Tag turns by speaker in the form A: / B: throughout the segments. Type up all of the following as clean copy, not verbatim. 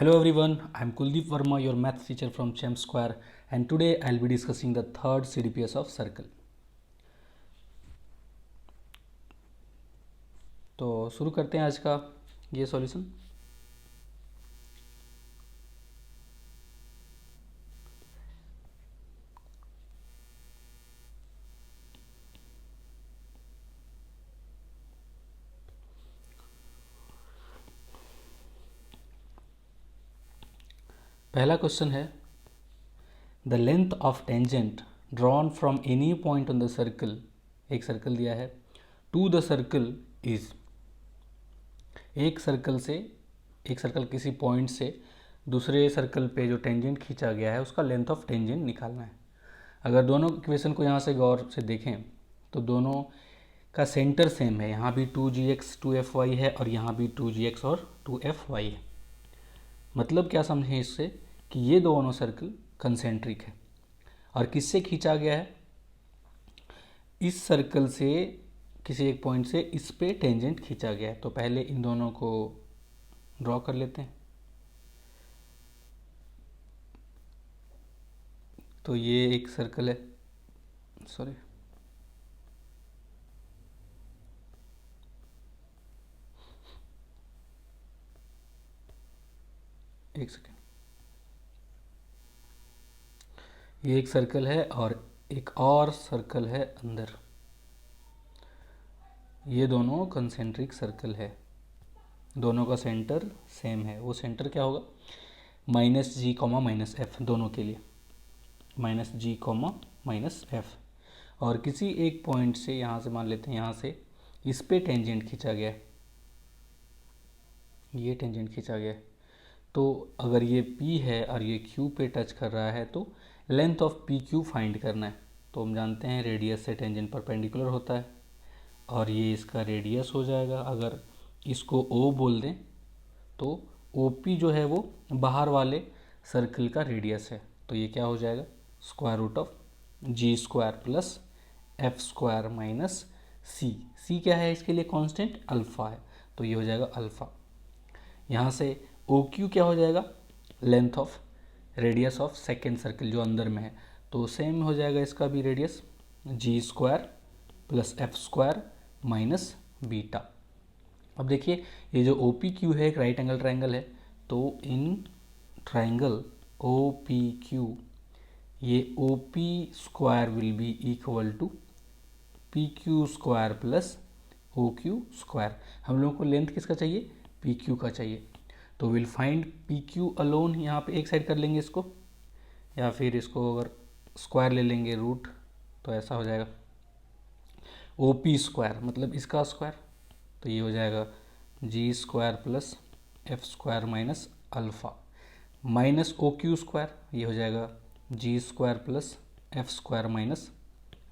A: Hello everyone, I am Kuldeep Verma, your math teacher from Chem Square, and today I will be discussing the third CDPS of circle. तो शुरू करते हैं आज का ये solution. पहला क्वेश्चन है the length of tangent drawn from any point on the circle, एक सर्कल दिया है, टू द सर्कल इज, एक सर्कल किसी पॉइंट से दूसरे सर्कल पे जो टेंजेंट खींचा गया है उसका लेंथ ऑफ टेंजेंट निकालना है। अगर दोनों इक्वेशन को यहाँ से गौर से देखें तो दोनों का सेंटर सेम है, यहाँ भी 2gx 2fy है और यहाँ भी 2gx और 2fy है। मतलब क्या समझें इससे कि ये दोनों सर्कल कंसेंट्रिक है और किससे खींचा गया है, इस सर्कल से किसी एक पॉइंट से इस पे टेंजेंट खींचा गया है। तो पहले इन दोनों को ड्रॉ कर लेते हैं। तो ये एक सर्कल है, सॉरी एक सेकेंड, ये एक सर्कल है और एक और सर्कल है अंदर, ये दोनों कंसेंट्रिक सर्कल है, दोनों का सेंटर सेम है। वो सेंटर क्या होगा, माइनस जी कॉमा माइनस एफ, दोनों के लिए माइनस जी कॉमा माइनस एफ। और किसी एक पॉइंट से यहाँ से मान लेते हैं, यहाँ से इस पे टेंजेंट खींचा गया है, ये टेंजेंट खींचा गया है। तो अगर ये P है और ये Q पे टच कर रहा है तो length of P Q find करना है। तो हम जानते हैं रेडियस से टेंजेंट परपेंडिकुलर होता है और ये इसका रेडियस हो जाएगा। अगर इसको O बोल दें तो OP जो है वो बाहर वाले सर्कल का रेडियस है। तो ये क्या हो जाएगा, square root of G square plus F square minus C. C क्या है, इसके लिए कांस्टेंट अल्फ़ा है, तो ये हो जाएगा अल्फ़ा। यहाँ से ओ क्यू क्या हो जाएगा, length of radius of second circle जो अंदर में है, तो सेम हो जाएगा इसका भी radius, G square plus F square minus beta. अब देखिए ये जो ओ पी क्यू है एक राइट एंगल ट्राइंगल है, तो in triangle O P Q ये O P square will be equal to P Q square plus O Q square. हम लोगों को लेंथ किसका चाहिए, पी क्यू का चाहिए। तो will find P Q alone, यहाँ पे एक साइड कर लेंगे इसको, या फिर इसको अगर स्क्वायर ले लेंगे रूट तो ऐसा हो जाएगा ओ पी स्क्वायर, मतलब इसका स्क्वायर, तो ये हो जाएगा G square plus F square minus alpha minus O Q square, ये हो जाएगा G square plus F square minus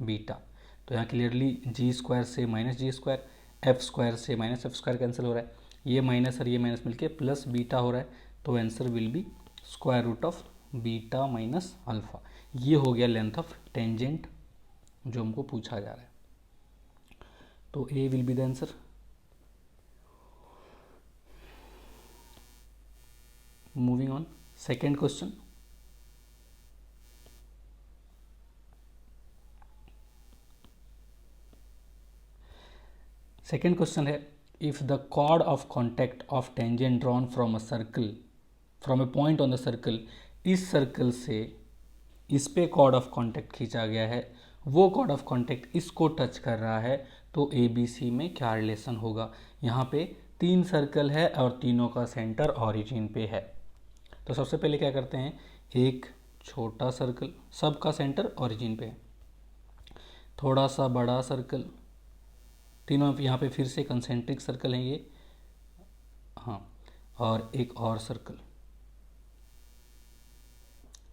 A: beta. तो यहाँ क्लियरली जी स्क्वायर से minus G square, F square से माइनस एफ स्क्वायर कैंसिल हो रहा है, ये माइनस और ये माइनस मिलके प्लस बीटा हो रहा है। तो answer will be square root of beta minus alpha. ये हो गया लेंथ ऑफ टेंजेंट जो हमको पूछा जा रहा है। तो A will be the answer. Moving on, second question. Second question है if the chord of contact of tangent drawn from a circle from a point on the circle, इस circle से इस पे कॉर्ड ऑफ कॉन्टैक्ट खींचा गया है, वो cord of contact इसको टच कर रहा है, तो ए बी सी में क्या रिलेशन होगा। यहाँ पे तीन सर्कल है और तीनों का सेंटर ऑरिजिन पे है। तो सबसे पहले क्या करते हैं, एक छोटा सर्कल, सबका सेंटर ऑरिजिन पे है, थोड़ा सा बड़ा सर्कल, तीनों यहाँ पे फिर से कंसेंट्रिक सर्कल हैं ये, हाँ, और एक और सर्कल,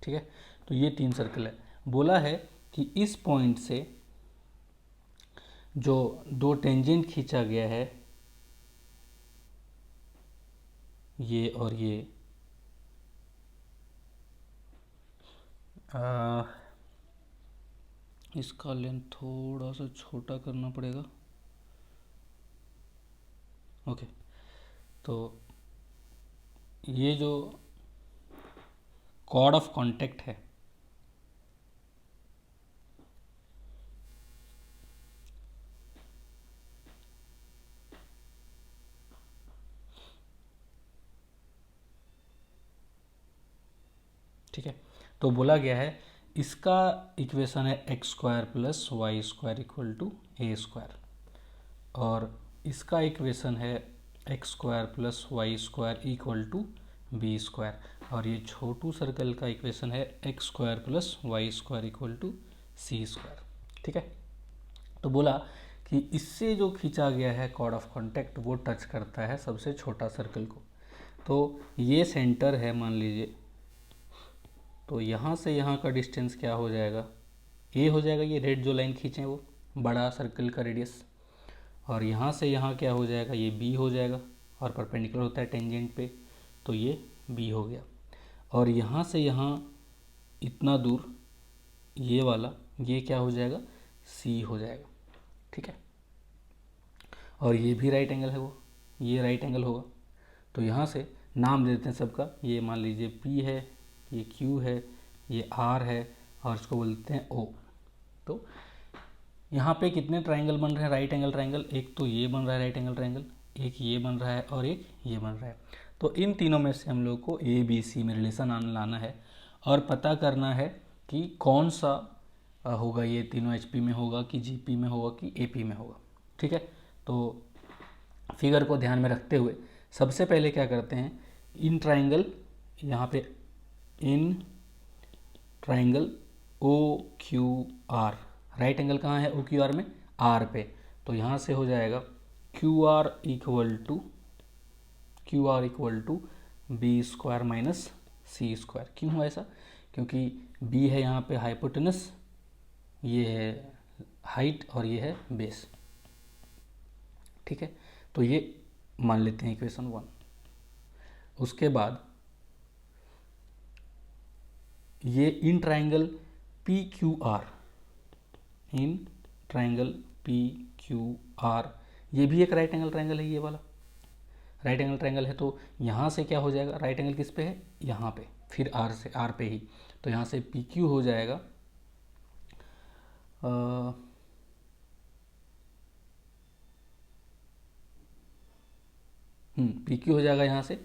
A: ठीक है। तो ये तीन सर्कल है। बोला है कि इस पॉइंट से जो दो टेंजेंट खींचा गया है, ये और ये, इसका लेंथ थोड़ा सा छोटा करना पड़ेगा, ओके। तो ये जो कॉर्ड ऑफ कॉन्टैक्ट है। ठीक है, तो बोला गया है इसका इक्वेशन है X square plus Y square equal to A square, और इसका इक्वेशन है X square plus Y square equal to B square, और ये छोटू सर्कल का इक्वेशन है X square plus Y square equal to C square. ठीक है, तो बोला कि इससे जो खींचा गया है कॉर्ड ऑफ कॉन्टैक्ट वो टच करता है सबसे छोटा सर्कल को। तो ये सेंटर है मान लीजिए, तो यहाँ से यहाँ का डिस्टेंस क्या हो जाएगा, ए हो जाएगा, ये रेड जो लाइन खींचे वो बड़ा सर्कल का रेडियस, और यहाँ से यहाँ क्या हो जाएगा, ये बी हो जाएगा, और परपेंडिकुलर होता है टेंजेंट पे, तो ये बी हो गया। और यहाँ से यहाँ इतना दूर ये वाला, ये क्या हो जाएगा, सी हो जाएगा। ठीक है, और ये भी राइट एंगल है, वो ये राइट एंगल होगा। तो यहाँ से नाम दे देते हैं सबका, ये मान लीजिए पी है, ये क्यू है, ये आर है, और इसको बोलते हैं ओ। तो यहाँ पे कितने ट्राइंगल बन रहे हैं राइट एंगल ट्राइंगल, एक तो ये बन रहा है राइट एंगल ट्राइंगल, एक ये बन रहा है, और एक ये बन रहा है। तो इन तीनों में से हम लोग को ए बी सी में रिलेशन लाना है और पता करना है कि कौन सा होगा, ये तीनों एच पी में होगा कि जी पी में होगा कि ए पी में होगा। ठीक है, तो फिगर को ध्यान में रखते हुए सबसे पहले क्या करते हैं, इन ट्राइंगल, यहाँ पे in triangle O Q R, right angle कहाँ है ओ क्यू आर में, आर पे, तो यहाँ से हो जाएगा Q R equal to B square minus C square. क्यों हुआ ऐसा, क्योंकि बी है यहाँ पे हाइपोटेनस, ये है हाइट और ये है बेस। ठीक है, तो ये मान लेते हैं इक्वेशन 1। उसके बाद ये इन ट्राइंगल पी क्यू आर, इन ट्राइंगल पी क्यू आर, ये भी एक राइट एंगल ट्राइंगल है, ये वाला राइट एंगल ट्राइंगल है। तो यहाँ से क्या हो जाएगा, राइट एंगल किस पे है, यहाँ पे, फिर आर से, आर पे ही, तो यहाँ से पी क्यू हो जाएगा पी क्यू हो जाएगा यहाँ से,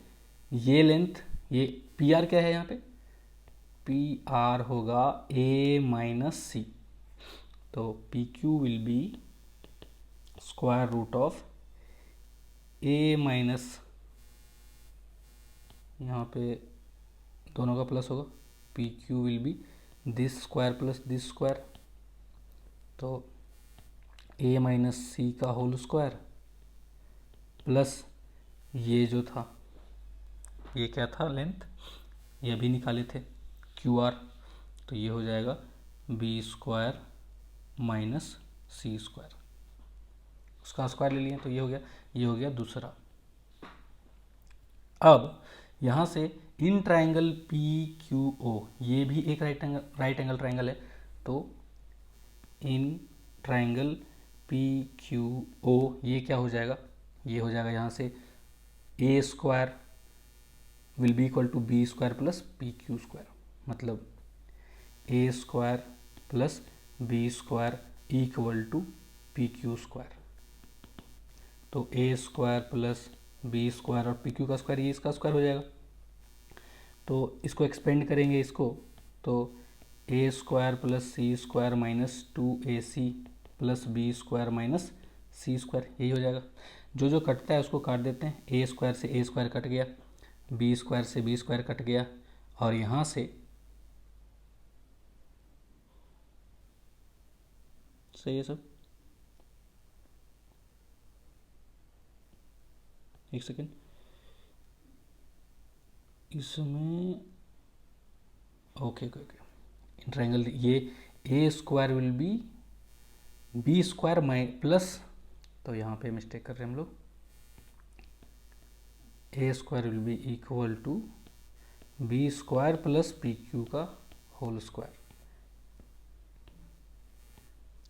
A: ये लेंथ, ये पी आर क्या है यहाँ पे, पी आर होगा ए माइनस सी, तो P Q will be square root of A minus, यहाँ पे दोनों का प्लस होगा, P Q will be this square plus this square, तो ए माइनस सी का होल स्क्वायर प्लस ये जो था, ये क्या था लेंथ, ये अभी निकाले थे क्यू आर, तो ये हो जाएगा B square minus C square, उसका स्क्वायर ले लिए तो ये हो गया, ये हो गया दूसरा। अब यहाँ से in triangle P Q O, ये भी एक राइट एंगल ट्राइंगल है, तो in triangle P Q O ये क्या हो जाएगा, ये हो जाएगा यहाँ से A square will be equal to B square plus P Q square, मतलब A square plus B square equal to P Q square. तो A square plus B square और पी क्यू का स्क्वायर, ये इसका स्क्वायर हो जाएगा, तो इसको एक्सपेंड करेंगे इसको, तो A square plus C square minus 2ac plus B square minus C square, यही हो जाएगा। जो जो कटता है उसको काट देते हैं, ए स्क्वायर से ए स्क्वायर कट गया, बी स्क्वायर से बी स्क्वायर कट गया, और यहाँ से सही है सब, एक सेकेंड, इसमें ओके ओके ओके, ट्राइंगल ये A square will be square my plus, तो यहाँ पे मिस्टेक कर रहे हैं हम लोग, A square will be equal to B square plus P Q का होल स्क्वायर,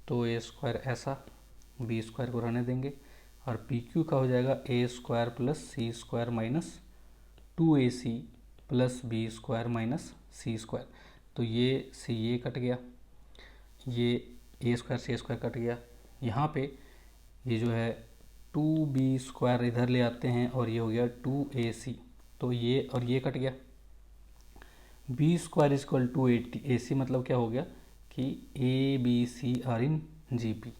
A: तो ए स्क्वायर ऐसा, बी स्क्वायर को रहने देंगे, और पी क्यू का हो जाएगा A square plus C square minus 2ac plus B square minus C square. तो ये कट गया, ये A square C square cut गया। यहाँ पे ये जो है 2b² इधर ले आते हैं और ये हो गया 2ac। तो ये और ये कट गया। b² इक्वल टू ac मतलब क्या हो गया कि A B C R in G P,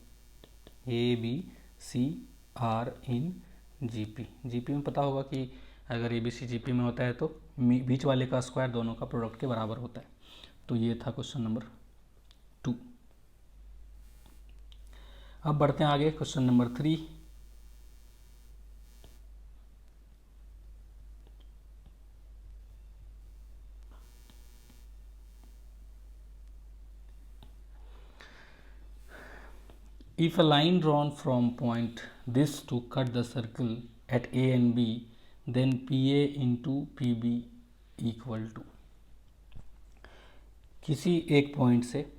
A: A B C R in G P. G P में पता होगा कि अगर ए बी सी जी पी में होता है तो बीच वाले का स्क्वायर दोनों का प्रोडक्ट के बराबर होता है। तो ये था क्वेश्चन नंबर 2। अब बढ़ते हैं आगे, question number 3। If a line drawn from point this to cut the circle at A and B, then PA into PB equal to। किसी एक पॉइंट से,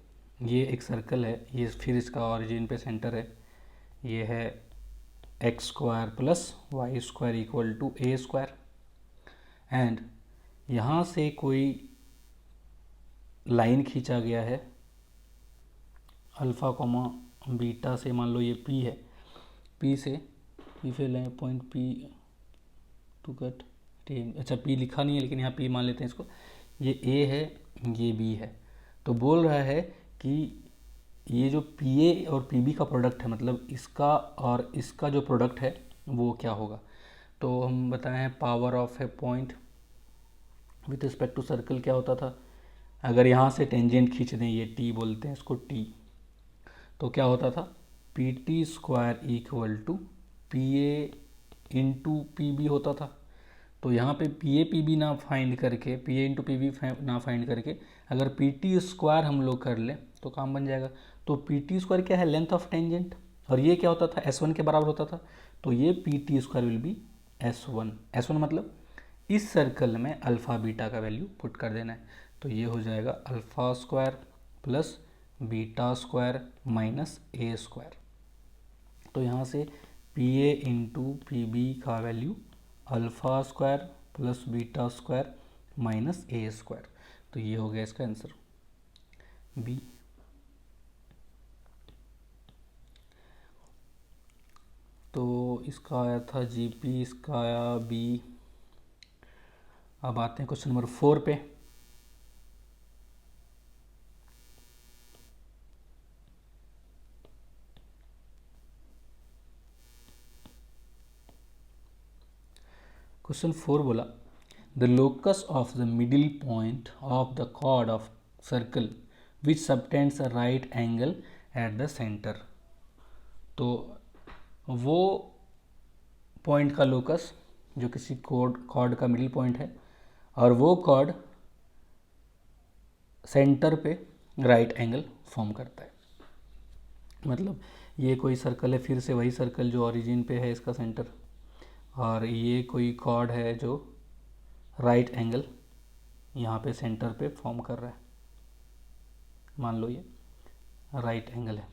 A: ये एक सर्कल है, ये फिर इसका ऑरिजिन पे सेंटर है, ये है x² plus y² equal to a²। And यहाँ से कोई लाइन खींचा गया है अल्फ़ा कोमा बीटा से, मान लो ये P है, P से point P to cut T। अच्छा P लिखा नहीं है लेकिन यहाँ P मान लेते हैं इसको। ये A है, ये B है। तो बोल रहा है कि ये जो PA और PB का प्रोडक्ट है, मतलब इसका और इसका जो प्रोडक्ट है वो क्या होगा। तो हम बताए हैं power of a point with respect to circle क्या होता था, अगर यहाँ से टेंजेंट खींच दें, ये T बोलते हैं इसको T, तो क्या होता था PT² equal to PA into PB होता था। तो यहाँ पे PA PB ना फाइंड करके, PA इंटू PB ना फाइंड करके अगर PT² हम लोग कर लें तो काम बन जाएगा। तो PT² क्या है, लेंथ ऑफ टेंजेंट, और ये क्या होता था S1 के बराबर होता था। तो ये PT² विल बी S1 मतलब इस सर्कल में अल्फ़ा बीटा का वैल्यू पुट कर देना है। तो ये हो जाएगा α² प्लस β² माइनस a²। तो यहाँ से PA इंटू PB का वैल्यू α² प्लस β² माइनस a²। तो ये हो गया इसका आंसर B। तो इसका आया था GP, इसका आया B। अब आते हैं क्वेश्चन नंबर 4 पे। क्वेश्चन 4 बोला the locus of the middle point of the chord of circle which subtends a right angle at the centre. तो वो पॉइंट का लोकस जो किसी कॉर्ड का मिडिल पॉइंट है और वो कॉर्ड सेंटर पे राइट एंगल फॉर्म करता है। मतलब ये कोई सर्कल है, फिर से वही सर्कल जो ओरिजिन पे है इसका सेंटर, और ये कोई कॉर्ड है जो राइट एंगल यहाँ पे सेंटर पे फॉर्म कर रहा है। मान लो ये राइट एंगल है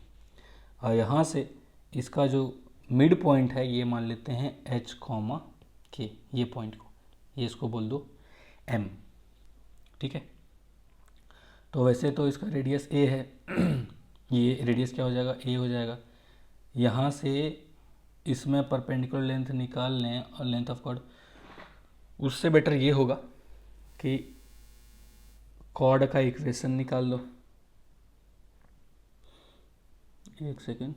A: और यहाँ से इसका जो मिड पॉइंट है ये मान लेते हैं H, K, ये पॉइंट को, ये इसको बोल दो M। ठीक है, तो वैसे तो इसका रेडियस A है ये रेडियस क्या हो जाएगा, A हो जाएगा। यहाँ से इसमें परपेंडिकुलर लेंथ निकाल लें और लेंथ ऑफ कॉर्ड, उससे बेटर ये होगा कि कॉर्ड का इक्वेशन निकाल लो। एक सेकेंड,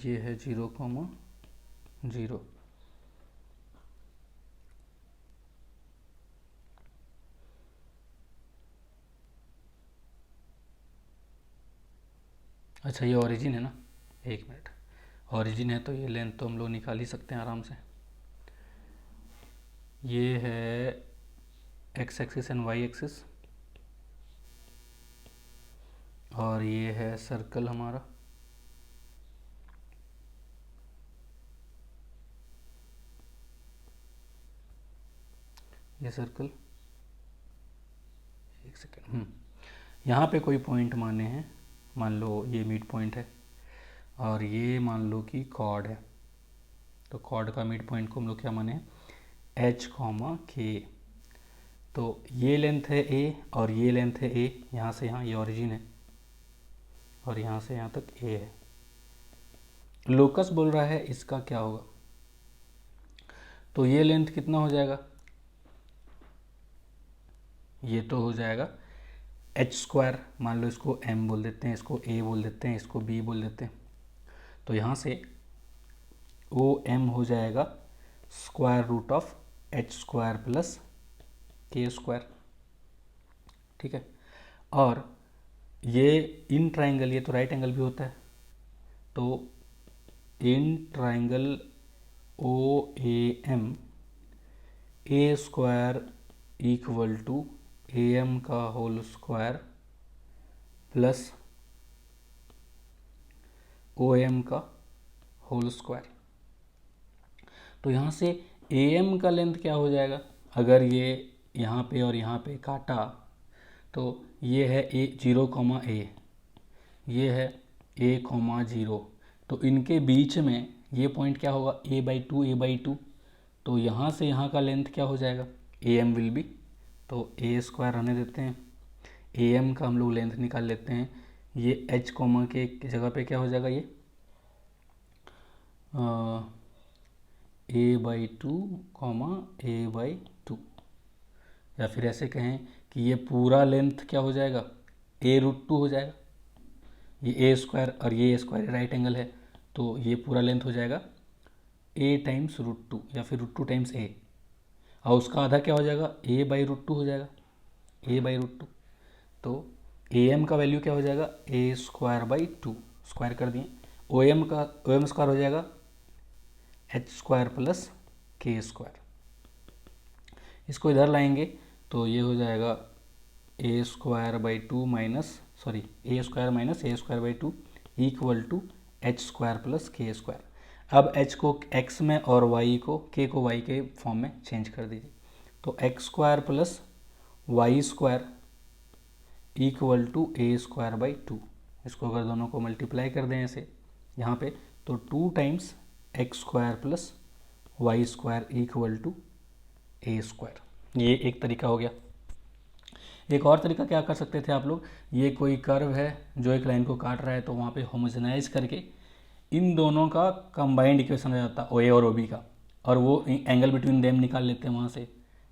A: ये है 0,0। अच्छा ये ओरिजिन है ना, एक मिनट, ओरिजिन है तो ये लेंथ तो हम लोग निकाल ही सकते हैं आराम से। ये है X axis and Y axis और ये है सर्कल हमारा। ये सर्कल, एक सेकेंड, यहाँ पे कोई पॉइंट माने हैं, मान लो ये मिड पॉइंट है और ये मान लो कि कॉर्ड है, तो कॉर्ड का मिड पॉइंट को हम लोग क्या माने, एच कॉमा के। तो ये लेंथ है ए और ये लेंथ है ए, यहाँ से यहाँ ये ओरिजिन है और यहाँ से यहाँ तक ए है। लोकस बोल रहा है इसका क्या होगा, तो ये लेंथ कितना हो जाएगा, ये तो हो जाएगा एच स्क्वायर, मान लो इसको एम बोल देते हैं, इसको ए बोल देते हैं, इसको बी बोल देते हैं। तो यहाँ से ओ एम हो जाएगा square root of H square plus K square, ठीक है। और ये इन ट्राइंगल, ये तो राइट एंगल भी होता है, तो in triangle O A M, A square equal to A M का whole square plus O M का होल स्क्वायर। तो यहाँ से ए एम का लेंथ क्या हो जाएगा, अगर ये यहाँ पे और यहाँ पे काटा तो ये है ए 0, ए, ये है ए, 0, तो इनके बीच में ये पॉइंट क्या होगा, a/2, तो यहाँ से यहाँ का लेंथ क्या हो जाएगा, ए एम विल बी, तो ए स्क्वायर रहने देते हैं, ए एम का हम लोग लेंथ निकाल लेते हैं, ये एच कॉमा के जगह पे क्या हो जाएगा, ये a/2, a/2, या फिर ऐसे कहें कि ये पूरा लेंथ क्या हो जाएगा, a√2 हो जाएगा, ये ए स्क्वायर और ये स्क्वायर राइट एंगल है, तो ये पूरा लेंथ हो जाएगा a टाइम्स √2 या फिर √2 टाइम्स a, और उसका आधा क्या हो जाएगा, a/√2 हो जाएगा, a/√2। तो ए एम का वैल्यू क्या हो जाएगा, a²/2, स्क्वायर कर दिए, ओ एम स्क्वायर हो जाएगा H square plus K square. इसको इधर लाएंगे तो ये हो जाएगा a²/2 minus a²-a²/2 equal to H square plus K square. अब h को x में और y को k को y के फॉर्म में चेंज कर दीजिए, तो x² plus y² equal to a²/2। इसको अगर दोनों को मल्टीप्लाई कर दें ऐसे यहाँ पे, तो 2 times x² plus y² equal to a²। ये एक तरीका हो गया। एक और तरीका क्या कर सकते थे आप लोग, ये कोई कर्व है जो एक लाइन को काट रहा है, तो वहाँ पे होमोजेनाइज करके इन दोनों का कंबाइंड इक्वेशन आ जाता ओ ए और ओ बी का, और वो एंगल बिटवीन देम निकाल लेते हैं, वहाँ से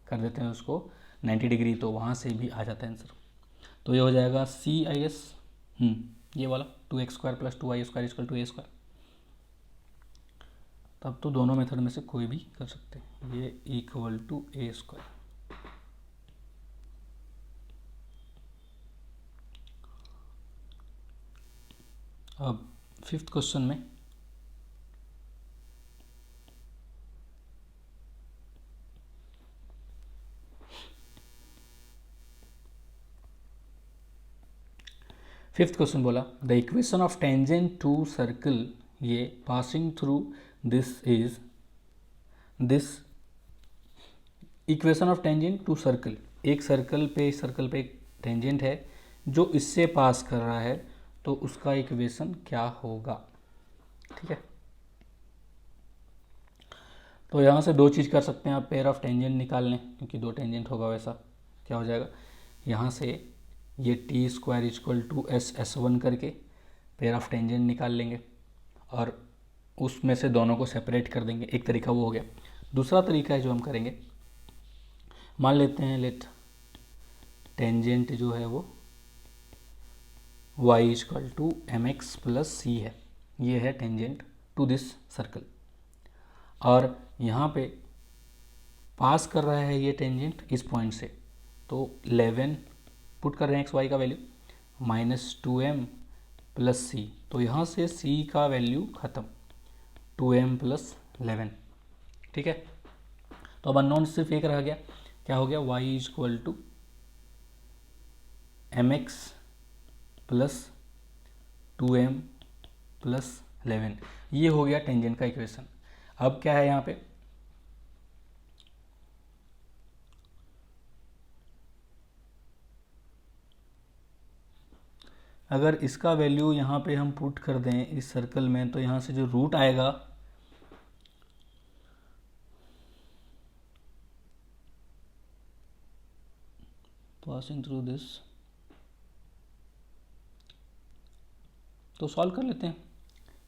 A: कर देते हैं उसको 90 डिग्री, तो वहाँ से भी आ जाता है आंसर। तो ये हो जाएगा CIS, ये वाला 2x² plus 2y² equal to a²। तब तो दोनों मेथड में से कोई भी कर सकते हैं, ये इक्वल टू a²। अब 5th क्वेश्चन में बोला the equation of tangent to circle ये passing through this is this equation of tangent to circle, एक सर्कल पे एक टेंजेंट है जो इससे पास कर रहा है, तो उसका इक्वेशन क्या होगा, ठीक है। तो यहाँ से दो चीज़ कर सकते हैं आप, पेयर ऑफ टेंजेंट निकाल लें, क्योंकि दो टेंजेंट होगा, वैसा क्या हो जाएगा, यहाँ से ये t² इक्वल टू s1 करके पेयर ऑफ टेंजेंट निकाल लेंगे और उसमें से दोनों को सेपरेट कर देंगे, एक तरीका वो हो गया। दूसरा तरीका है जो हम करेंगे, मान लेते हैं लेट टेंजेंट जो है वो y equal to mx plus c है, ये है टेंजेंट टू दिस सर्कल, और यहाँ पे पास कर रहा है ये टेंजेंट इस पॉइंट से, तो 11 पुट कर रहे हैं x y का वैल्यू -2m प्लस c, तो यहाँ से c का वैल्यू ख़त्म, 2m प्लस 11, ठीक है। तो अब अननोन सिर्फ एक रह गया, क्या हो गया, y equal to mx plus 2m plus 11, ये हो गया टेंजेंट का इक्वेशन। अब क्या है यहाँ पे, अगर इसका वैल्यू यहाँ पे हम पुट कर दें इस सर्कल में, तो यहाँ से जो रूट आएगा पासिंग थ्रू दिस, तो सॉल्व कर लेते हैं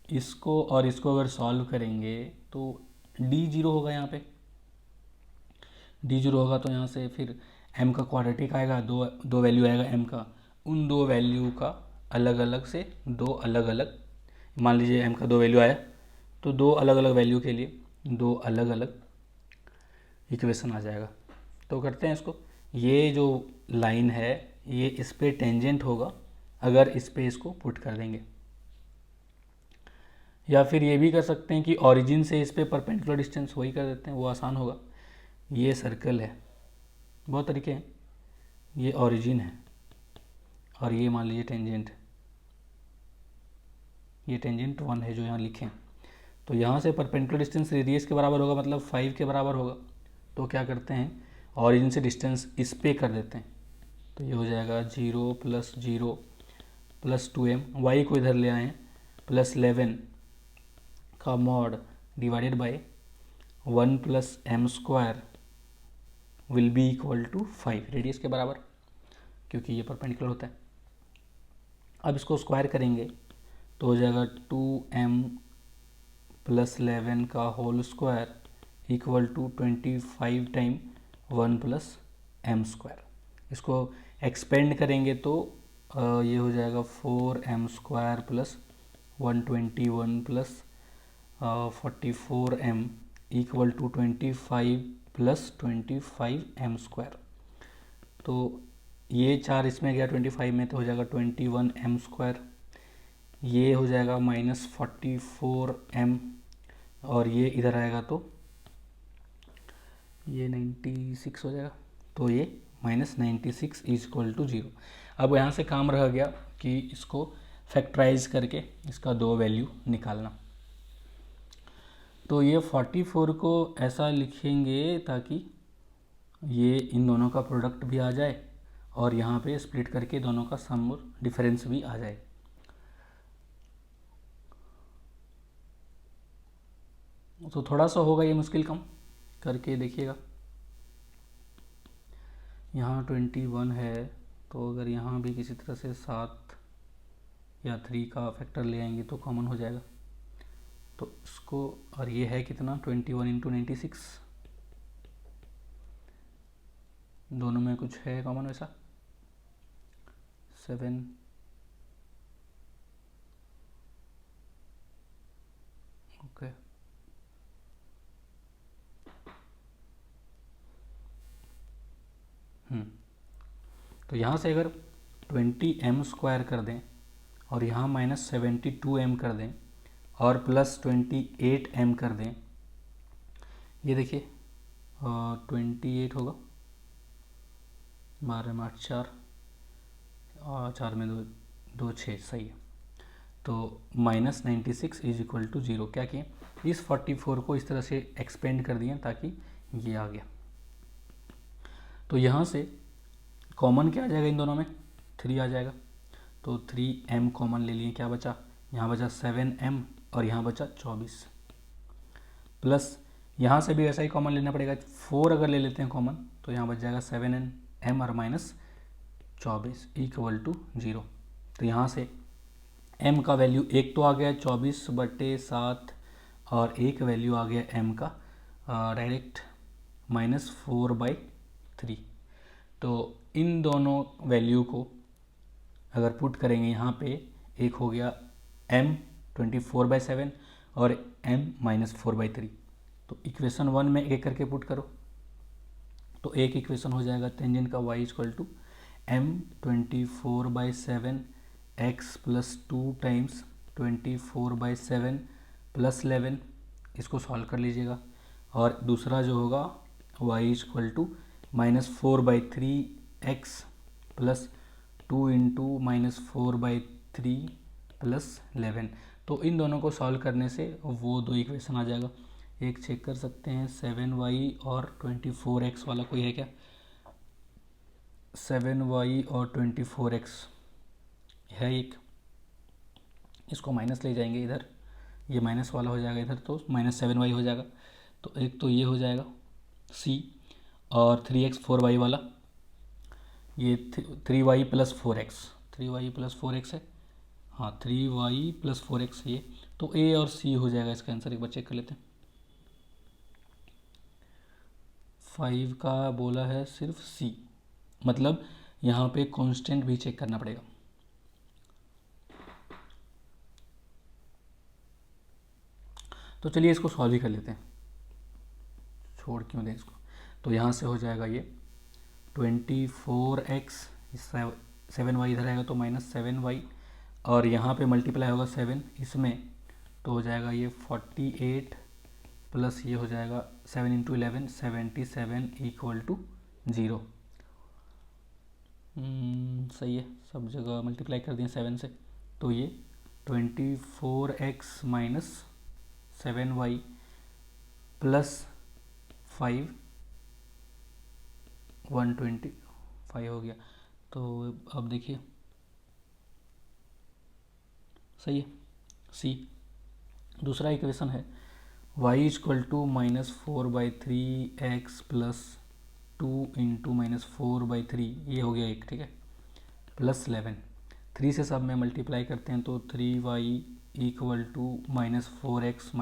A: इसको, और इसको अगर सॉल्व करेंगे तो डी जीरो होगा, यहाँ पे डी जीरो होगा तो यहाँ से फिर एम का क्वाड्रेटिक आएगा, दो वैल्यू आएगा एम का, उन दो वैल्यू का अलग अलग से दो अलग अलग, मान लीजिए एम का दो वैल्यू आया तो दो अलग अलग वैल्यू के लिए दो अलग अलग इक्वेशन आ जाएगा। तो करते हैं इसको, ये जो लाइन है ये इस पे टेंजेंट होगा अगर इस पे इसको पुट कर देंगे, या फिर ये भी कर सकते हैं कि ओरिजिन से इस पे परपेंडिकुलर डिस्टेंस वही कर देते हैं, वो आसान होगा। ये सर्कल है, बहुत तरीके हैं, ये ओरिजिन है और ये मान लीजिए टेंजेंट, ये टेंजेंट 1 है जो यहाँ लिखे हैं, तो यहाँ से परपेंडिकुलर डिस्टेंस रेडियस के बराबर होगा, मतलब 5 के बराबर होगा। तो क्या करते हैं, ओरिजिन से डिस्टेंस इस पे कर देते हैं, तो ये हो जाएगा 0 + 0 + 2m, y को इधर ले आए प्लस 11 का mod divided by 1 + m² will be equal to 5, radius के बराबर, क्योंकि ये परपेंडिकुलर होता है। अब इसको स्क्वायर करेंगे तो हो जाएगा 2m + 11 का whole square equal to 25 time 1 + m²। इसको एक्सपेंड करेंगे तो ये हो जाएगा 4m² + 121 + 44m equal to 25 + 25m²। तो ये 4 इसमें गया 25 में, तो हो जाएगा 21m², ये हो जाएगा -44m, और ये इधर आएगा तो ये 96 हो जाएगा, तो ये -96 = 0। अब यहाँ से काम रह गया कि इसको फैक्टराइज करके इसका दो वैल्यू निकालना। तो ये 44 को ऐसा लिखेंगे ताकि ये इन दोनों का प्रोडक्ट भी आ जाए और यहाँ पे स्प्लिट करके दोनों का सम और डिफरेंस भी आ जाए। तो थोड़ा सा होगा ये मुश्किल, कम करके देखिएगा। यहाँ 21 है, तो अगर यहाँ भी किसी तरह से 7 या 3 का फैक्टर ले आएंगे तो कॉमन हो जाएगा। तो इसको, और ये है कितना 21 × 96, दोनों में कुछ है कॉमन वैसा 7, ओके। तो यहाँ से अगर 20m² कर दें और यहाँ -72m कर दें और +28m कर दें, ये देखिए 28 होगा, 12 में 8 4 और 4 में 2 6, सही है। तो -96 = 0। क्या किए, इस 44 को इस तरह से एक्सपेंड कर दिए ताकि ये आ गया। तो यहाँ से कॉमन क्या आ जाएगा, इन दोनों में 3 आ जाएगा, तो 3m कॉमन ले लिए, क्या बचा, यहाँ बचा 7m और यहाँ बचा 24, प्लस यहाँ से भी ऐसा ही कॉमन लेना पड़ेगा, 4 अगर ले लेते हैं कॉमन तो यहाँ बच जाएगा 7m और -24 = 0। तो यहाँ से m का वैल्यू एक तो आ गया 24/7 और एक वैल्यू आ गया m का डायरेक्ट -4/3। तो इन दोनों वैल्यू को अगर पुट करेंगे यहाँ पे, एक हो गया m 24/7 और m -4/3। तो इक्वेशन 1 में एक करके पुट करो, तो एक इक्वेशन हो जाएगा टेंजेंट का y = m 24/7 x + 2 टाइम्स 24/7 + 11, इसको सॉल्व कर लीजिएगा। और दूसरा जो होगा y = -4/3 x + 2 × -4/3 + 11। तो इन दोनों को सॉल्व करने से वो दो इक्वेशन आ जाएगा। एक चेक कर सकते हैं 7y और 24x वाला कोई है क्या, 7y और 24x, है एक, इसको माइनस ले जाएंगे इधर, ये माइनस वाला हो जाएगा इधर, तो -7y हो जाएगा। तो एक तो ये हो जाएगा c, और 3x 4y वाला, ये 3y + 4x, 3y + 4x है, हाँ 3y + 4x ये, तो a और c हो जाएगा इसका आंसर। एक बार चेक कर लेते हैं। 5 का बोला है सिर्फ c, मतलब यहाँ पे कांस्टेंट भी चेक करना पड़ेगा। तो चलिए इसको सॉल्व ही कर लेते हैं, छोड़ क्यों दें इसको। तो यहाँ से हो जाएगा ये 24x, 7y इधर आएगा तो -7y, और यहाँ पे मल्टीप्लाई होगा 7 इसमें, तो हो जाएगा ये 48 प्लस ये हो जाएगा 7 × 11 77 = 0। सही है, सब जगह मल्टीप्लाई कर दिए 7 से, तो ये 24x - 7y + 5 125 हो गया। तो अब देखिए सही है सी। दूसरा इक्वेशन है y = -4/3x + 2 × -4/3, ये हो गया एक, ठीक है, +11, 3 से सब में मल्टीप्लाई करते हैं तो 3y = -4x -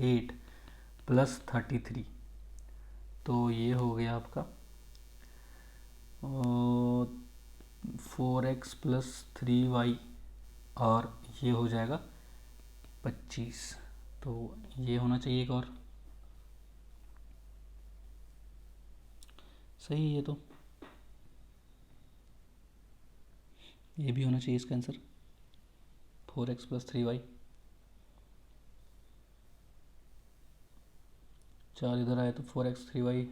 A: 8 + 33, तो ये हो गया आपका 4x + 3y, और ये हो जाएगा 25, तो ये होना चाहिए एक और, सही है। तो ये भी होना चाहिए इसका आंसर, 4x + 3y, 4 इधर आए तो 4x 3y,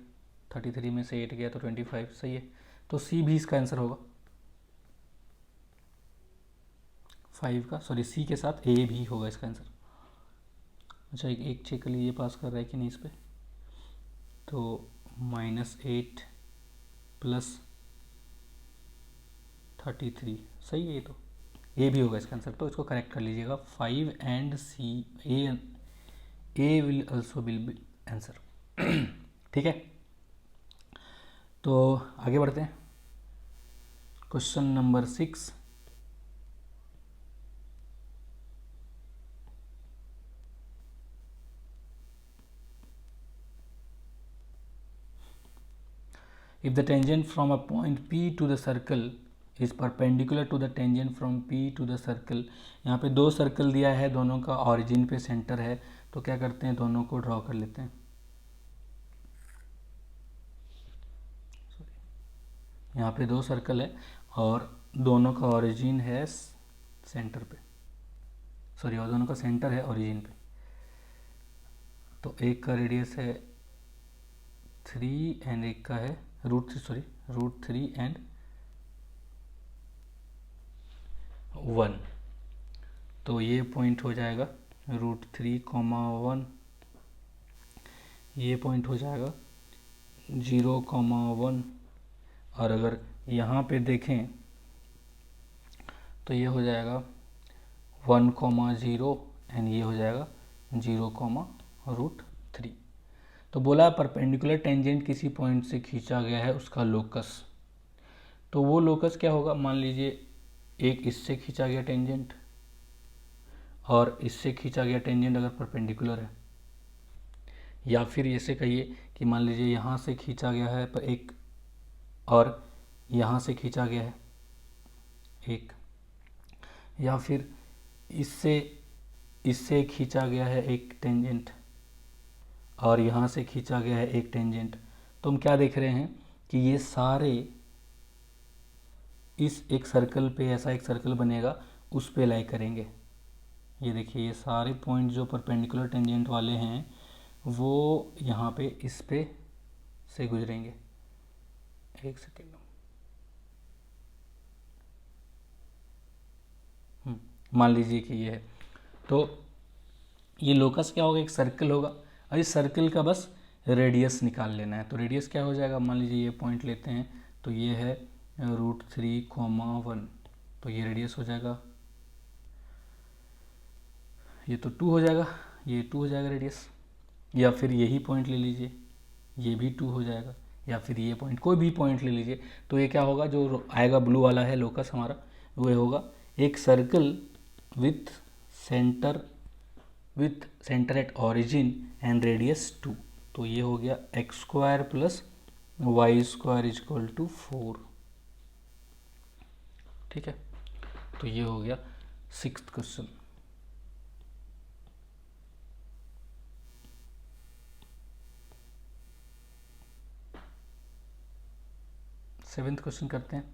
A: 33 में से 8 गया तो 25, सही है। तो सी भी इसका आंसर होगा 5 का, सॉरी सी के साथ ए भी होगा इसका आंसर। अच्छा एक चेक कर लीजिए पास कर रहा है कि नहीं इस पर, तो -8 + 33, सही है, ये तो ए भी होगा इसका आंसर, तो इसको करेक्ट कर लीजिएगा। 5 and C, A will also will be answer. ठीक है, तो आगे बढ़ते हैं। Question number 6, if the tangent from a point P to the circle is perpendicular to the tangent from P to the circle, यहाँ पे दो सर्कल दिया है, दोनों का ऑरिजिन पे सेंटर है, तो क्या करते हैं दोनों को ड्रॉ कर लेते हैं। यहाँ पे दो सर्कल है और दोनों का ऑरिजिन है सेंटर पे, सॉरी, और दोनों का सेंटर है ऑरिजिन पे। तो एक का रेडियस है 3 एंड एक का है √3 एंड 1, तो ये पॉइंट हो जाएगा √3, 1, ये पॉइंट हो जाएगा 0, 1, और अगर यहाँ पे देखें तो ये हो जाएगा 1, 0 एंड ये हो जाएगा 0, √3। तो बोला परपेंडिकुलर टेंजेंट किसी पॉइंट से खींचा गया है, उसका लोकस, तो वो लोकस क्या होगा, मान लीजिए एक इससे खींचा गया टेंजेंट और इससे खींचा गया टेंजेंट अगर परपेंडिकुलर है, या फिर ऐसे कहिए कि मान लीजिए यहाँ से खींचा गया है पर एक, और यहाँ से खींचा गया है एक, या फिर इससे खींचा गया है एक टेंजेंट और यहाँ से खींचा गया है एक टेंजेंट, तो हम क्या देख रहे हैं कि ये सारे इस एक सर्कल पे, ऐसा एक सर्कल बनेगा उस पे लाई करेंगे। ये देखिए ये सारे पॉइंट जो परपेंडिकुलर टेंजेंट वाले हैं वो यहाँ पे इस पे से गुजरेंगे। एक सेकेंड, मान लीजिए कि ये है, तो ये लोकस क्या होगा, एक सर्कल होगा, और इस सर्कल का बस रेडियस निकाल लेना है। तो रेडियस क्या हो जाएगा, मान लीजिए ये पॉइंट लेते हैं तो ये है √3, 1, तो ये रेडियस हो जाएगा, ये तो 2 हो जाएगा, ये 2 हो जाएगा रेडियस। या फिर यही पॉइंट ले लीजिए, ये भी 2 हो जाएगा, या फिर ये पॉइंट, कोई भी पॉइंट ले लीजिए। तो ये क्या होगा, जो आएगा ब्लू वाला है लोकस हमारा, वो होगा एक circle with centre at origin and radius 2। तो ये हो गया X square plus Y square equal to 4। ठीक है, तो ये हो गया 6th क्वेश्चन। सेवेंथ क्वेश्चन करते हैं।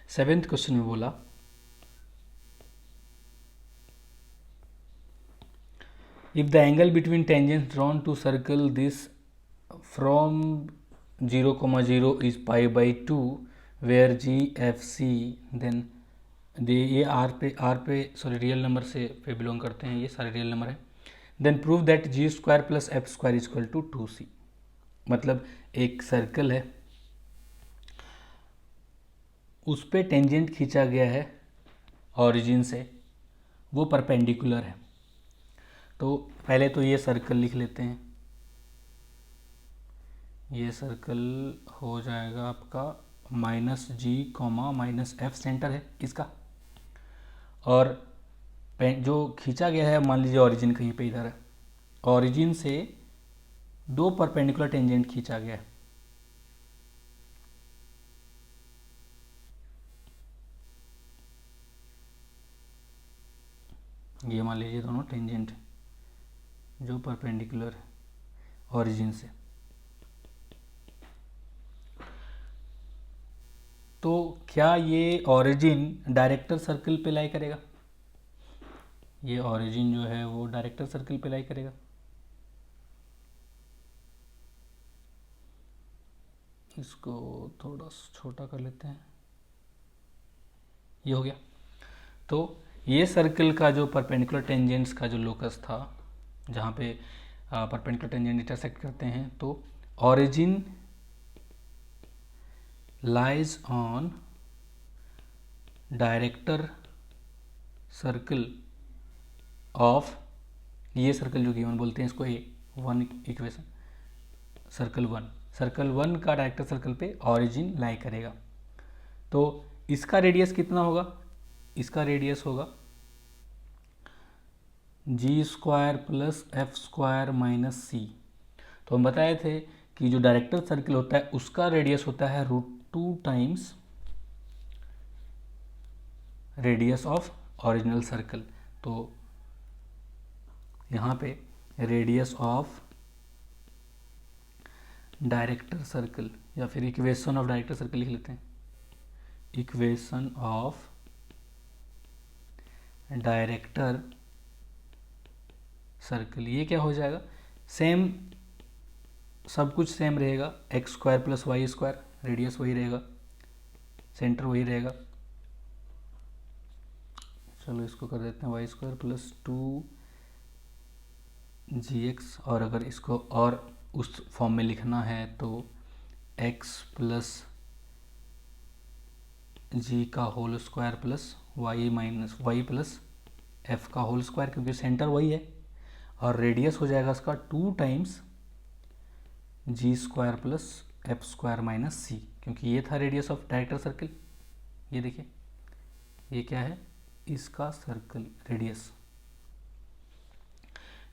A: सेवेंथ क्वेश्चन में बोला if the angle between tangents drawn to circle this from 0, 0 is pi by 2 where g f c then ये आर पे सॉरी रियल नंबर से पे बिलोंग करते हैं, ये सारे रियल नंबर है। Then prove that G square plus F square equal to 2c। मतलब एक सर्कल है, उस पे टेंजेंट खींचा गया है ऑरिजिन से, वो परपेंडिकुलर है। तो पहले तो ये सर्कल लिख लेते हैं, ये सर्कल हो जाएगा आपका -g, -f सेंटर है इसका, और जो खींचा गया है मान लीजिए ऑरिजिन कहीं पे इधर है, ऑरिजिन से 2 परपेंडिकुलर टेंजेंट खींचा गया है। ये मान लीजिए दोनों टेंजेंट जो परपेंडिकुलर है ऑरिजिन से। तो क्या ये ऑरिजिन डायरेक्टर सर्कल पे लाई करेगा? ये ऑरिजिन जो है वो डायरेक्टर सर्कल पे लाई करेगा। इसको थोड़ा छोटा कर लेते हैं, ये हो गया। तो ये सर्कल का जो परपेंडिकुलर टेंजेंट्स का जो लोकस था, जहाँ पे परपेंडिकुलर टेंजेंट इंटरसेक्ट करते हैं, तो origin lies on director circle of, ये सर्कल जो गिवन बोलते हैं इसको A1 इक्वेशन, सर्कल 1 का डायरेक्टर सर्कल पे ऑरिजिन लाई करेगा। तो इसका रेडियस कितना होगा? इसका रेडियस होगा G square plus F square minus C. तो हम बताए थे कि जो डायरेक्टर सर्कल होता है उसका रेडियस होता है √2 times radius of original circle. तो यहाँ पे रेडियस ऑफ डायरेक्टर सर्कल, या फिर इक्वेशन ऑफ डायरेक्टर सर्कल लिख लेते हैं, इक्वेशन ऑफ डायरेक्टर सर्कल। ये क्या हो जाएगा, सेम सब कुछ सेम रहेगा, X square plus Y square, radius वही रहेगा, सेंटर वही रहेगा। चलो इसको कर देते हैं वाई स्क्वायर प्लस 2gx, और अगर इसको और उस फॉर्म में लिखना है तो x प्लस जी का whole square plus Y minus Y plus F का होल स्क्वायर, क्योंकि सेंटर वही है, और रेडियस हो जाएगा इसका 2 times G square plus F square minus C, क्योंकि ये था रेडियस ऑफ डायरेक्टर सर्कल। ये देखिए ये क्या है, इसका सर्कल रेडियस।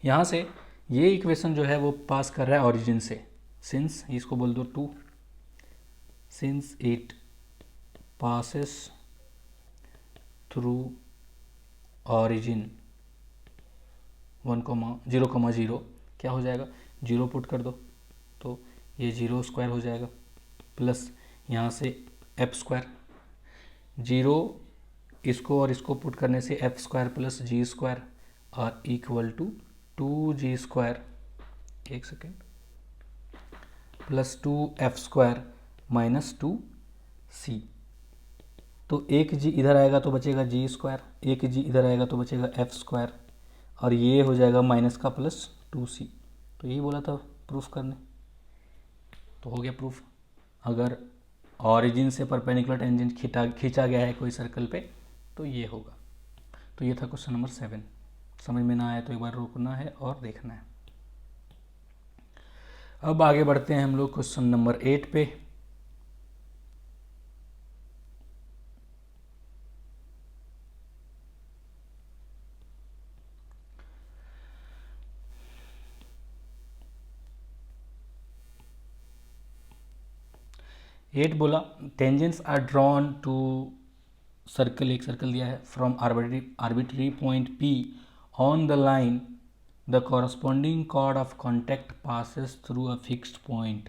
A: यहाँ से ये इक्वेशन जो है वो पास कर रहा है ऑरिजिन से, सिंस इसको बोल दो 2, since it passes through origin 0, क्या हो जाएगा, 0 पुट कर दो तो ये 0 स्क्वायर हो जाएगा, प्लस यहाँ से एफ स्क्वायर, 0 इसको और इसको पुट करने से एफ स्क्वायर प्लस जी स्क्वायर और इक्वल टू 2g स्क्वायर, एक second, plus 2f square minus 2c। तो एक g इधर आएगा तो बचेगा g स्क्वायर, एक g इधर आएगा तो बचेगा f स्क्वायर, और ये हो जाएगा माइनस का प्लस 2c। तो यही बोला था प्रूफ करने, तो हो गया प्रूफ। अगर ऑरिजिन से परपेंडिकुलर टेंजेंट खींचा गया है कोई सर्कल पे, तो ये होगा। तो ये था क्वेश्चन नंबर 7। समझ में ना आया तो एक बार रुकना है और देखना है। अब आगे बढ़ते हैं हम लोग क्वेश्चन नंबर 8 पे। एट बोला tangents are drawn to circle, एक सर्कल दिया है, from arbitrary point P on the line the corresponding chord of contact passes through a fixed point,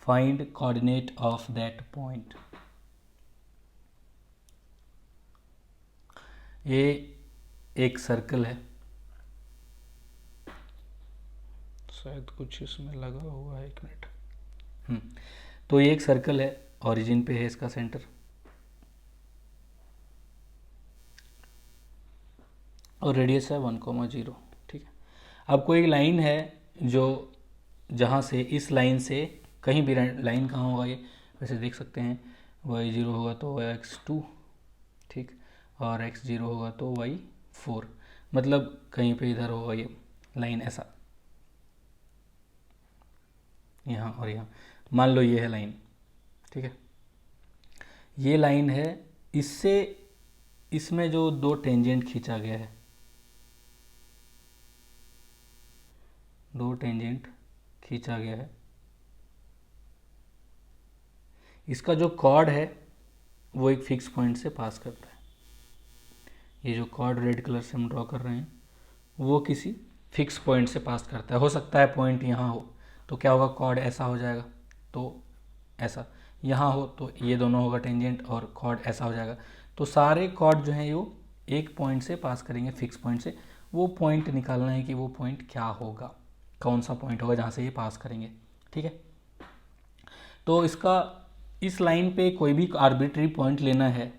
A: find coordinate of that point. ये एक circle है, शायद कुछ इसमें लगा हुआ है, 1 मिनट। तो ये एक सर्कल है, ओरिजिन पे है इसका सेंटर, और रेडियस है 1,0। ठीक है। अब कोई लाइन है जो जहाँ से इस लाइन से कहीं भी लाइन कहाँ होगा ये, वैसे देख सकते हैं y0 होगा तो x2, ठीक, और x0 होगा तो y4, मतलब कहीं पे इधर होगा ये लाइन ऐसा, यहाँ और यहाँ। मान लो ये है लाइन, ठीक है, ये लाइन है, इससे इसमें जो दो टेंजेंट खींचा गया है, दो टेंजेंट खींचा गया है, इसका जो कॉर्ड है वो एक फिक्स पॉइंट से पास करता है। ये जो कॉर्ड रेड कलर से हम ड्रॉ कर रहे हैं वो किसी फिक्स पॉइंट से पास करता है। हो सकता है पॉइंट यहाँ हो तो क्या होगा, कॉर्ड ऐसा हो जाएगा, तो ऐसा, यहाँ हो तो ये दोनों होगा टेंजेंट और कॉर्ड ऐसा हो जाएगा। तो सारे कॉर्ड जो हैं वो एक पॉइंट से पास करेंगे, फिक्स पॉइंट से। वो पॉइंट निकालना है कि वो पॉइंट क्या होगा, कौन सा पॉइंट होगा जहाँ से ये पास करेंगे। ठीक है, तो इसका इस लाइन पे कोई भी आर्बिट्री पॉइंट लेना है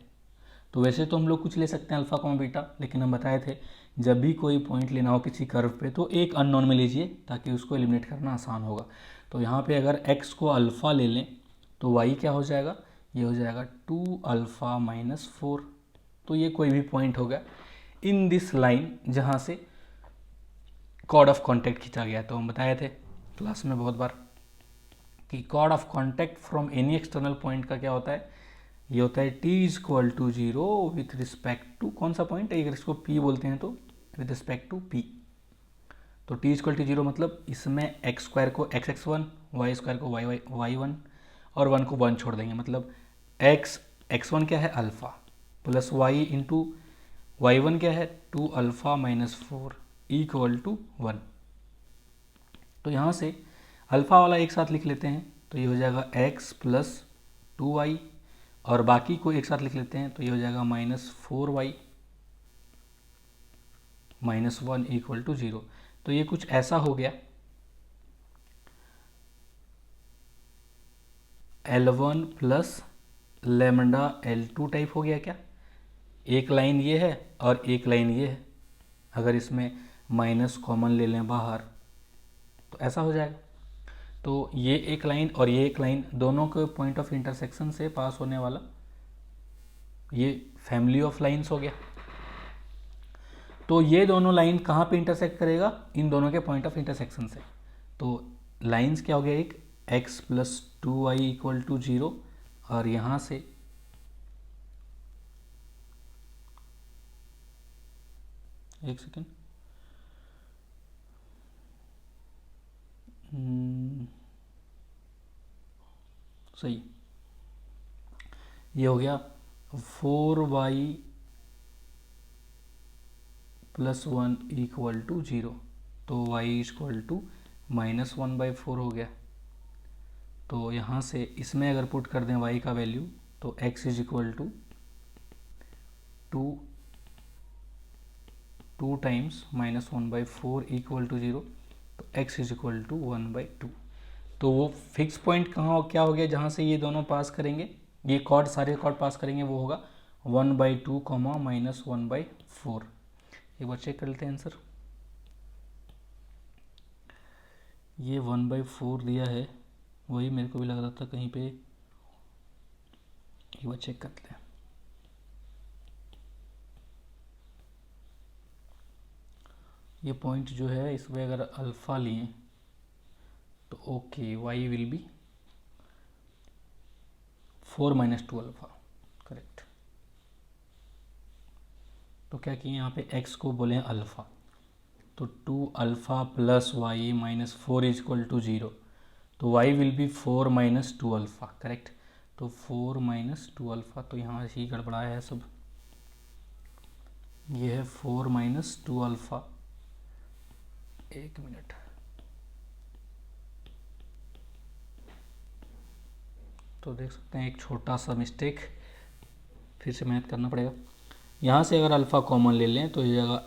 A: तो वैसे तो हम लोग कुछ ले सकते हैं अल्फा कॉमा बीटा, लेकिन हम बताए थे जब भी कोई पॉइंट लेना हो किसी कर्व पे तो एक अननोन में लीजिए ताकि उसको एलिमिनेट करना आसान होगा। तो यहाँ पे अगर x को अल्फ़ा ले लें तो y क्या हो जाएगा, ये हो जाएगा 2α-4। तो ये कोई भी पॉइंट होगा इन दिस लाइन जहाँ से कॉर्ड ऑफ कॉन्टैक्ट खींचा गया। तो हम बताए थे क्लास में बहुत बार कि chord of contact from any external point का क्या होता है, ये होता है t=0 विथ रिस्पेक्ट टू कौन सा पॉइंट है, अगर इसको p बोलते हैं तो विथ रिस्पेक्ट टू p। तो t=0 मतलब इसमें x² को x(x1), y² को y1 और 1 को 1 छोड़ देंगे, मतलब x1 क्या है alpha plus y into y1 क्या है 2α-4 = 1। तो यहाँ से अल्फ़ा वाला एक साथ लिख लेते हैं तो ये हो जाएगा x प्लस 2y, और बाकी को एक साथ लिख लेते हैं तो ये हो जाएगा -4y -1 = 0। तो ये कुछ ऐसा हो गया, L1 plus lambda L2 type हो गया क्या। एक लाइन ये है और एक लाइन ये है, अगर इसमें माइनस कॉमन ले लें बाहर तो ऐसा हो जाएगा। तो ये एक लाइन और ये एक लाइन, दोनों के पॉइंट ऑफ इंटरसेक्शन से पास होने वाला ये फैमिली ऑफ लाइंस हो गया। तो ये दोनों लाइन कहाँ पे इंटरसेक्ट करेगा, इन दोनों के पॉइंट ऑफ इंटरसेक्शन से। तो लाइंस क्या हो गया, एक x प्लस 2y = 0, और यहाँ से एक सेकेंड, सही, ये हो गया 4y + 1 = 0, तो y = -1/4 हो गया। तो यहाँ से इसमें अगर पुट कर दें y का वैल्यू तो x = 2 टाइम्स -1/4 = 0, तो x = 1/2। तो वो फिक्स पॉइंट कहाँ क्या हो गया जहाँ से ये दोनों पास करेंगे, ये कॉर्ड सारे कॉर्ड पास करेंगे, वो होगा 1/2, -1/4। एक बार चेक कर लेते हैं आंसर। ये 1/4 दिया है, वही मेरे को भी लग रहा था कहीं पे एक बार चेक करते हैं। ये पॉइंट जो है इसमें अगर अल्फ़ा लिए तो okay, Y will be 4 - 2 alpha, correct. तो क्या किए यहाँ पे x को बोले अल्फ़ा, तो 2 alpha plus Y minus 4 equal to 0, तो y will be 4 - 2 alpha, correct. तो 4 - 2 अल्फ़ा, तो यहाँ ही गड़बड़ाया है सब। ये है 4 - 2 अल्फ़ा, एक मिनट, तो देख सकते हैं एक छोटा सा मिस्टेक, फिर से मेहनत करना पड़ेगा। यहाँ से अगर अल्फ़ा कॉमन ले लें तो ये जगह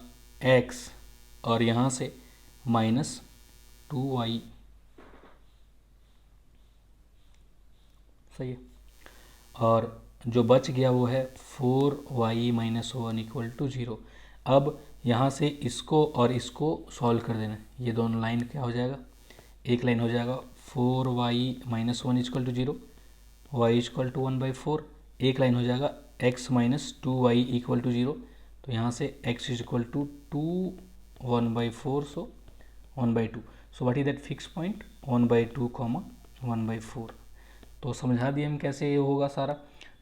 A: x और यहाँ से -2y, सही है। और जो बच गया वो है 4y - 1 इक्वल टू 0। अब यहाँ से इसको और इसको सॉल्व कर देना, ये दोनों लाइन क्या हो जाएगा, एक लाइन हो जाएगा 4y - 1 equal to 0, y equal to 1/4, एक लाइन हो जाएगा x - 2y इक्वल टू 0, तो यहाँ से x equal to 2 1/4, so 1/2, so what is that fix point 1/2, 1/4। तो समझा दिए हम कैसे ये होगा सारा।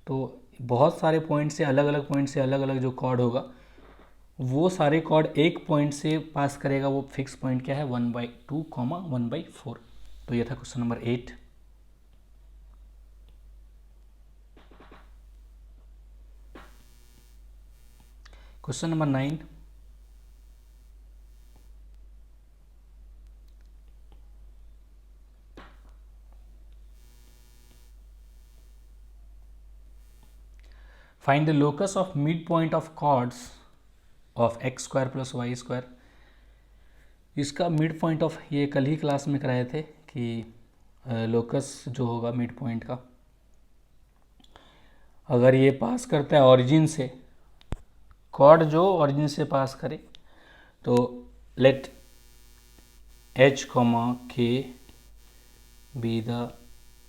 A: तो बहुत सारे पॉइंट से अलग अलग पॉइंट से अलग अलग जो कॉर्ड होगा, वो सारे कॉर्ड एक पॉइंट से पास करेगा, वो फिक्स पॉइंट क्या है 1/2, 1/4। तो ये था question number 8। Question number 9, find the locus of mid point of chords of x square plus Y square. इसका मिड पॉइंट ऑफ, ये कल ही क्लास में कराए थे कि लोकस जो होगा मिड पॉइंट का, अगर ये पास करता है ऑरिजिन से, कॉर्ड जो ऑरिजिन से पास करे, तो let h, k be the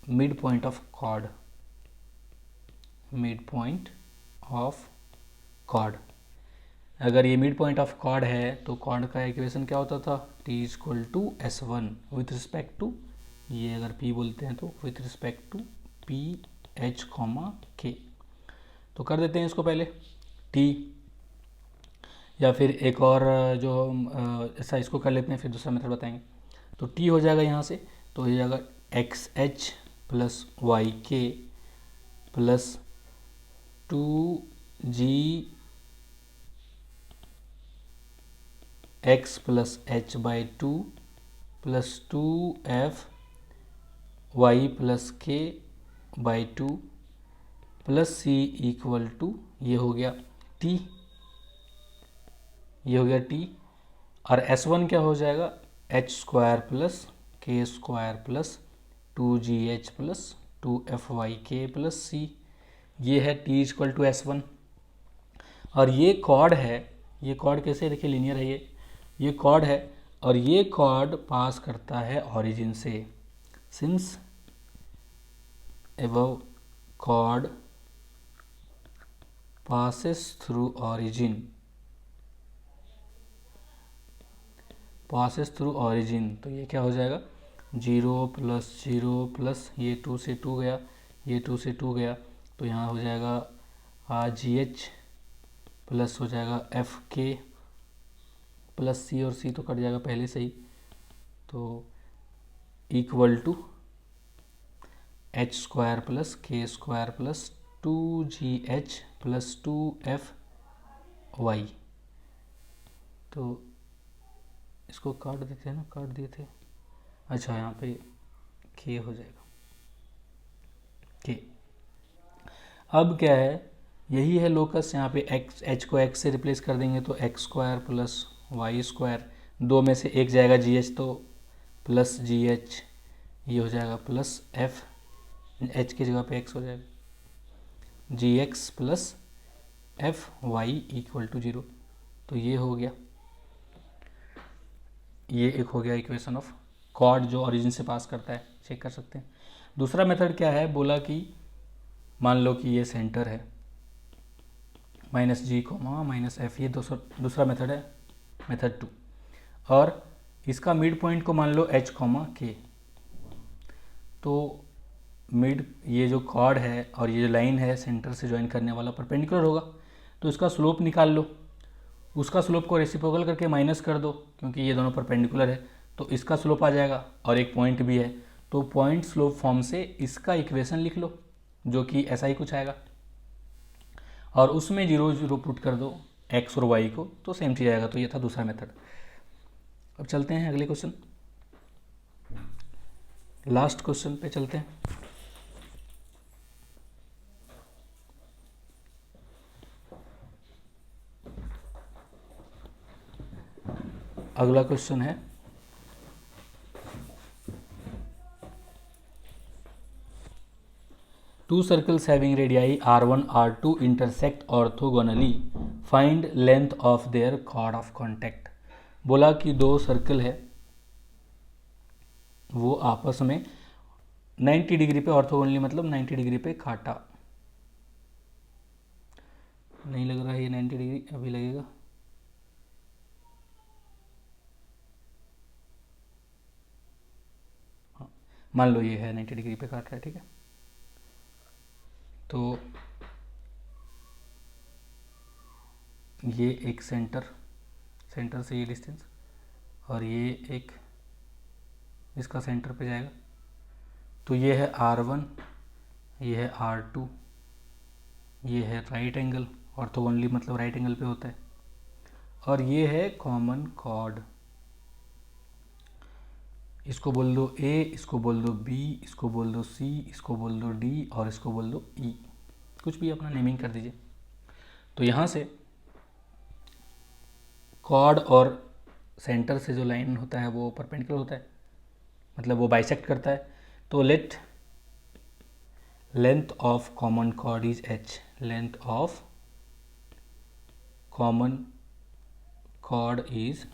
A: mid point of chord, mid point of chord. अगर ये मिड पॉइंट ऑफ कॉर्ड है तो कॉर्ड का इक्वेशन क्या होता था, t equal to s1 with respect to, ये अगर p बोलते हैं तो with respect to p h, k। तो कर देते हैं इसको पहले t, या फिर एक और जो ऐसा इसको कर लेते हैं, फिर दूसरा मेथड बताएंगे। तो t हो जाएगा यहाँ से, तो हो जाएगा xh plus Y K plus 2g x plus h/2 plus 2f y plus k/2 plus c equal to, ये हो गया t, ये हो गया t। और s1 क्या हो जाएगा, h square plus k square plus 2gh plus 2fyk plus c, ये है t इक्वल टू s1। और ये कॉर्ड है, ये कॉर्ड कैसे, देखिए लीनियर है, ये कॉर्ड है, और ये कॉर्ड पास करता है ऑरिजिन से, since above chord passes through origin, passes through origin, तो ये क्या हो जाएगा 0 प्लस 0 प्लस ये 2 से 2 गया, ये 2 से 2 गया, तो यहाँ हो जाएगा GH प्लस हो जाएगा FK प्लस C, और C तो कट जाएगा पहले से ही, तो equal to h square plus k square plus 2gh plus 2fy। तो इसको काट देते हैं ना, काट दिए थे, अच्छा यहाँ पे k हो जाएगा k। अब क्या है, यही है लोकस, यहाँ पे x, h को x से रिप्लेस कर देंगे तो x square plus Y square, दो में से एक जाएगा gh, तो प्लस gh, ये हो जाएगा प्लस f, h की जगह पे x हो जाएगा gx plus fy equal to 0। तो ये हो गया, ये एक हो गया इक्वेशन ऑफ कॉर्ड जो ओरिजिन से पास करता है, चेक कर सकते हैं। दूसरा मेथड क्या है, बोला कि मान लो कि ये सेंटर है -g, -f, ये दूसरा मेथड है, मेथड 2। और इसका मिड पॉइंट को मान लो h, k। तो मिड, ये जो कॉर्ड है और ये जो लाइन है सेंटर से ज्वाइन करने वाला परपेंडिकुलर होगा, तो इसका स्लोप निकाल लो। उसका स्लोप को रेसिप्रोकल करके माइनस कर दो, क्योंकि ये दोनों परपेंडिकुलर है, तो इसका स्लोप आ जाएगा और एक पॉइंट भी है, तो पॉइंट स्लोप फॉर्म से इसका इक्वेशन लिख लो, जो कि ऐसा ही कुछ आएगा, और उसमें 0 0 पुट कर दो x और y को, तो सेम चीज़ आएगा। तो ये था दूसरा मेथड। अब चलते हैं अगले क्वेश्चन, लास्ट क्वेश्चन पे चलते हैं। अगला क्वेश्चन है two circles having radii r1 r2 intersect orthogonally, find length of their chord of contact. बोला कि दो सर्कल है, वो आपस में 90 डिग्री पे ऑर्थोगोनली, मतलब 90 डिग्री पे काटा। नहीं लग रहा है ये 90 डिग्री, अभी लगेगा। हाँ, मान लो ये है 90 डिग्री पे काट रहा है, ठीक है। तो ये एक सेंटर से ये डिस्टेंस, और ये एक इसका सेंटर पे जाएगा, तो ये है r1, ये है r2, ये है राइट एंगल, ऑर्थोगोनली मतलब राइट एंगल पे होता है, और ये है कॉमन कॉर्ड। इसको बोल दो A, इसको बोल दो B, इसको बोल दो C, इसको बोल दो D, और इसको बोल दो E, कुछ भी अपना नेमिंग कर दीजिए। तो यहाँ से कॉर्ड और सेंटर से जो लाइन होता है वो परपेंडिकुलर होता है, मतलब वो बाइसेक्ट करता है। तो length of common chord is h, length of common chord is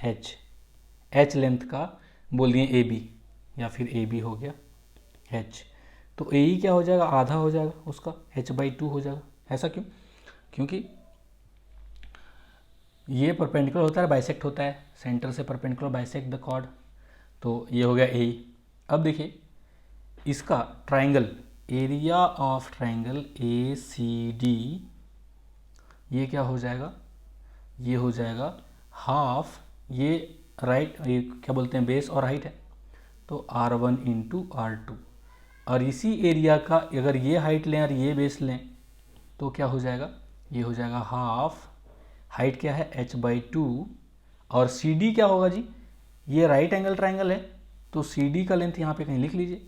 A: h length का बोल दिए AB, या फिर AB हो गया h। तो AE क्या हो जाएगा, आधा हो जाएगा उसका, h/2 हो जाएगा। ऐसा क्यों? क्योंकि ये परपेंडिकुलर होता है, बाइसेक्ट होता है, सेंटर से परपेंडिकुलर बाइसेक्ट द कॉर्ड, तो ये हो गया AE। अब देखिए इसका triangle, area of triangle ACD, ये क्या हो जाएगा, ये हो जाएगा हाफ, ये राइट, ये क्या बोलते हैं, बेस और हाइट है, तो r1 इंटू r2। और इसी एरिया का अगर ये हाइट लें और ये बेस लें, तो क्या हो जाएगा, ये हो जाएगा हाफ, हाइट क्या है h/2, और CD क्या होगा जी, ये राइट एंगल ट्राइंगल है, तो CD का लेंथ यहाँ पे कहीं लिख लीजिए,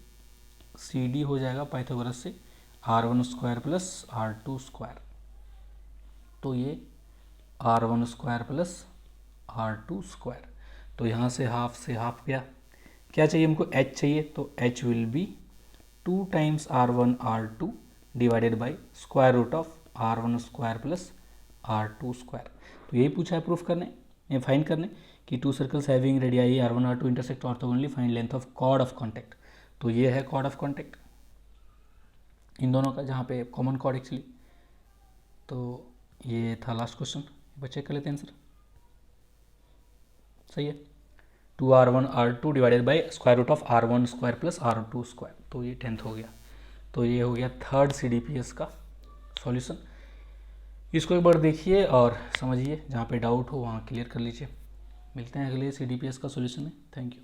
A: CD हो जाएगा पाइथागोरस से r1 square plus r2 square, तो ये r1 square plus r2 square. तो यहाँ से हाफ गया, क्या चाहिए हमको, h चाहिए, तो h will be 2 times r1 r2 divided by square root of r1 square plus r2 square. तो यही पूछा है प्रूफ करने, ये फाइंड करने कि two circles having radii r1 r2 intersect orthogonally, find length of chord of contact. तो ये है कॉर्ड ऑफ कॉन्टैक्ट इन दोनों का, जहाँ पे कॉमन कॉर्ड एक्चुअली। तो ये था लास्ट क्वेश्चन, एक बार चेक कर लेते हैं आंसर। सही है, 2r1 r2 divided by square root of r1 square plus r2 square, तो ये 10th हो गया। तो ये हो गया थर्ड CDPS का सॉल्यूशन। इसको एक बार देखिए और समझिए, जहाँ पे डाउट हो वहाँ क्लियर कर लीजिए। मिलते हैं अगले CDPS का सॉल्यूशन में। Thank you.